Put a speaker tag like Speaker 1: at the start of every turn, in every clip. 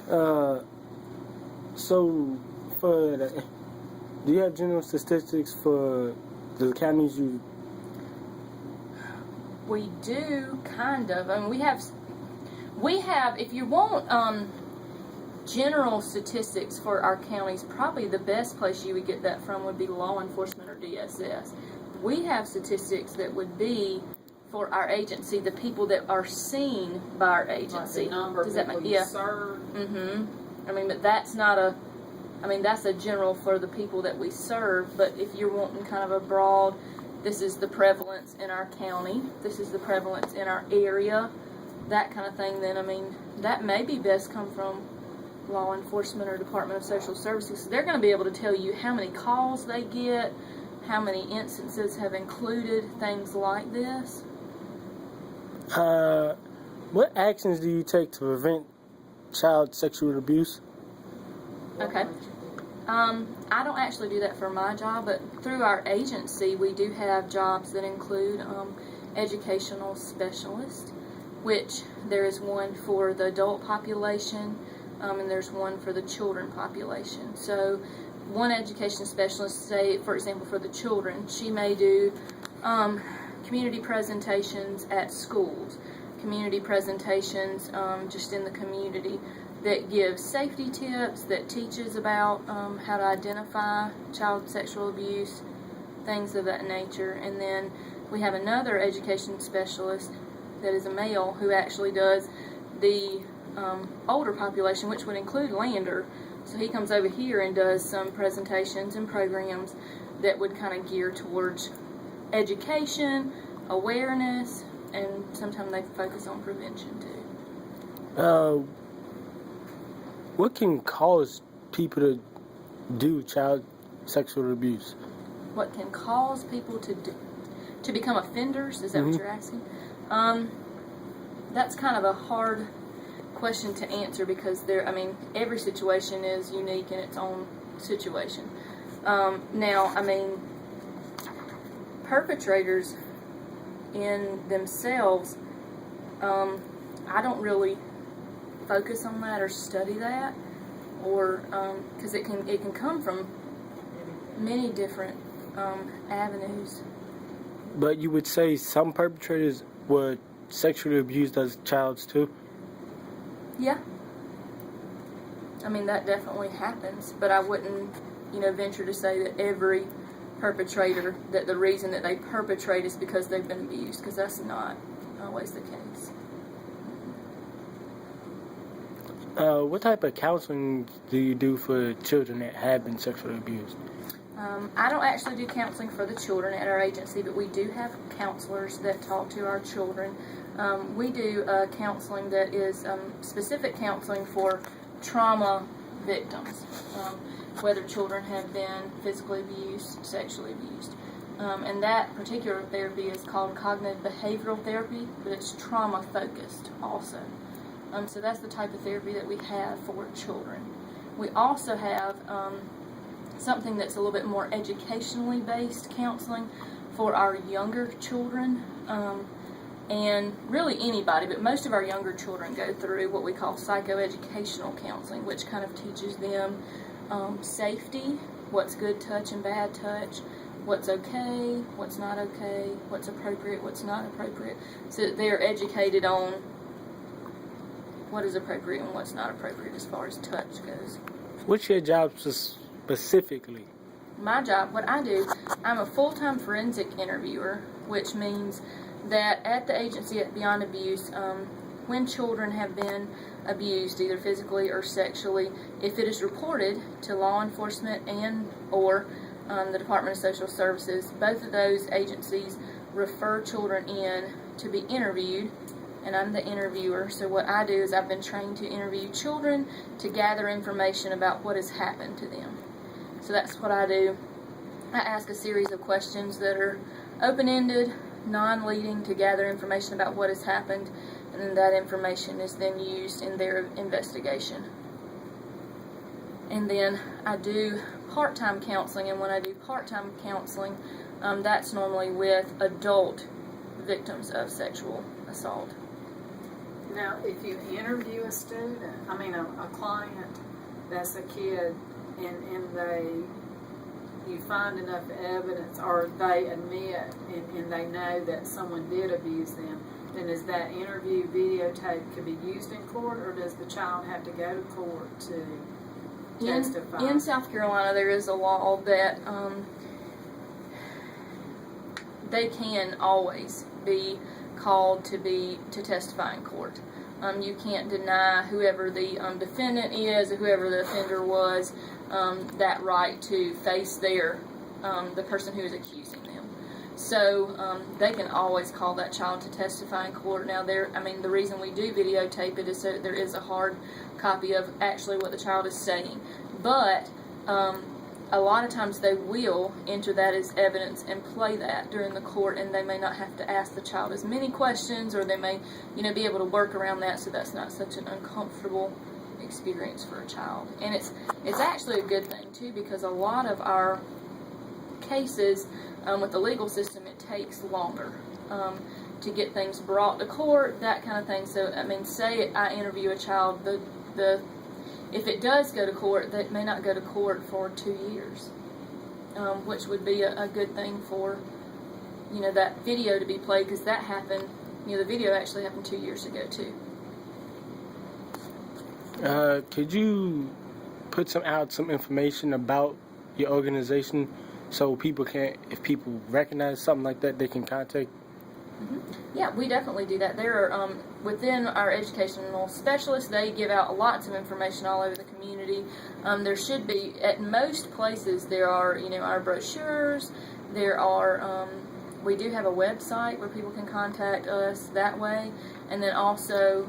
Speaker 1: Uh, so, do you have general statistics for the counties you?
Speaker 2: We do, kind of. I mean, we have. If you want general statistics for our counties, probably the best place you would get that from would be law enforcement or DSS. We have statistics that would be for our agency, the people that are seen by our agency.
Speaker 3: Like the number
Speaker 2: Does
Speaker 3: of
Speaker 2: that
Speaker 3: people
Speaker 2: make
Speaker 3: you serve?
Speaker 2: I mean, but that's not a. I mean, that's a general for the people that we serve. But if you're wanting kind of a broad, this is the prevalence in our county. This is the prevalence in our area. That kind of thing. Then I mean, that may be best come from law enforcement or Department of Social Services. So they're going to be able to tell you how many calls they get, how many instances have included things like this.
Speaker 1: What actions do you take to prevent child sexual abuse?
Speaker 2: Okay. I don't actually do that for my job, but through our agency, we do have jobs that include educational specialists, which there is one for the adult population, and there's one for the children population. So one education specialist, say, for example, for the children, she may do community presentations at schools, community presentations just in the community that gives safety tips, that teaches about how to identify child sexual abuse, things of that nature. And then we have another education specialist that is a male who actually does the older population, which would include Lander. So he comes over here and does some presentations and programs that would kind of gear towards education, awareness, and sometimes they focus on prevention too.
Speaker 1: What can cause people to do child sexual abuse?
Speaker 2: What can cause people to become offenders? Is that what you're asking? That's kind of a hard question to answer because every situation is unique in its own situation. Now, perpetrators in themselves, I don't really focus on that or study that, or because it can come from many different avenues.
Speaker 1: But you would say some perpetrators were sexually abused as childs too?
Speaker 2: Yeah. I mean, that definitely happens, but I wouldn't, venture to say that every perpetrator, that the reason that they perpetrate is because they've been abused, because that's not always the case.
Speaker 1: What type of counseling do you do for children that have been sexually abused?
Speaker 2: I don't actually do counseling for the children at our agency, but we do have counselors that talk to our children. We do counseling that is specific counseling for trauma victims, whether children have been physically abused, sexually abused. And that particular therapy is called cognitive behavioral therapy, but it's trauma focused also. So that's the type of therapy that we have for children. We also have something that's a little bit more educationally based counseling for our younger children, and really anybody, but most of our younger children go through what we call psychoeducational counseling, which kind of teaches them safety, what's good touch and bad touch, what's okay, what's not okay, what's appropriate, what's not appropriate, so that they're educated on what is appropriate and what's not appropriate as far as touch goes.
Speaker 1: What's your job specifically?
Speaker 2: My job, what I do, I'm a full-time forensic interviewer, which means that at the agency at Beyond Abuse, when children have been abused, either physically or sexually, if it is reported to law enforcement and or the Department of Social Services, both of those agencies refer children in to be interviewed, and I'm the interviewer. So what I do is I've been trained to interview children to gather information about what has happened to them. So that's what I do. I ask a series of questions that are open-ended, non-leading, to gather information about what has happened, and then that information is then used in their investigation. And then I do part-time counseling, and when I do part-time counseling, that's normally with adult victims of sexual assault.
Speaker 3: Now, if you interview a student, a client that's a kid, and you find enough evidence, or they admit and they know that someone did abuse them, then is that interview videotape could be used in court, or does the child have to go to court to testify?
Speaker 2: In South Carolina, there is a law that they can always be called to testify in court. You can't deny whoever the defendant is or whoever the offender was that right to face the person who is accusing them. So they can always call that child to testify in court. Now, the reason we do videotape it is so that there is a hard copy of actually what the child is saying. But a lot of times they will enter that as evidence and play that during the court, and they may not have to ask the child as many questions, or they may, be able to work around that so that's not such an uncomfortable experience for a child. And it's actually a good thing too, because a lot of our cases with the legal system, it takes longer to get things brought to court, that kind of thing. So say I interview a child, if it does go to court, that may not go to court for 2 years, which would be a good thing for, that video to be played, because that happened, the video actually happened 2 years ago too.
Speaker 1: Could you put some information about your organization so people if people recognize something like that, they can contact?
Speaker 2: Yeah, we definitely do that. There are, within our educational specialists, they give out lots of information all over the community. There should be, at most places, there are, our brochures, there are, we do have a website where people can contact us that way, and then also,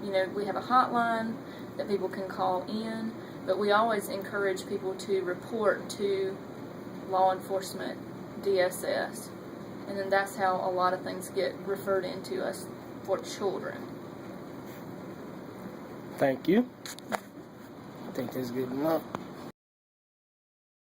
Speaker 2: we have a hotline that people can call in, but we always encourage people to report to law enforcement, DSS. And then that's how a lot of things get referred into us for children.
Speaker 1: Thank you. I think that's good enough.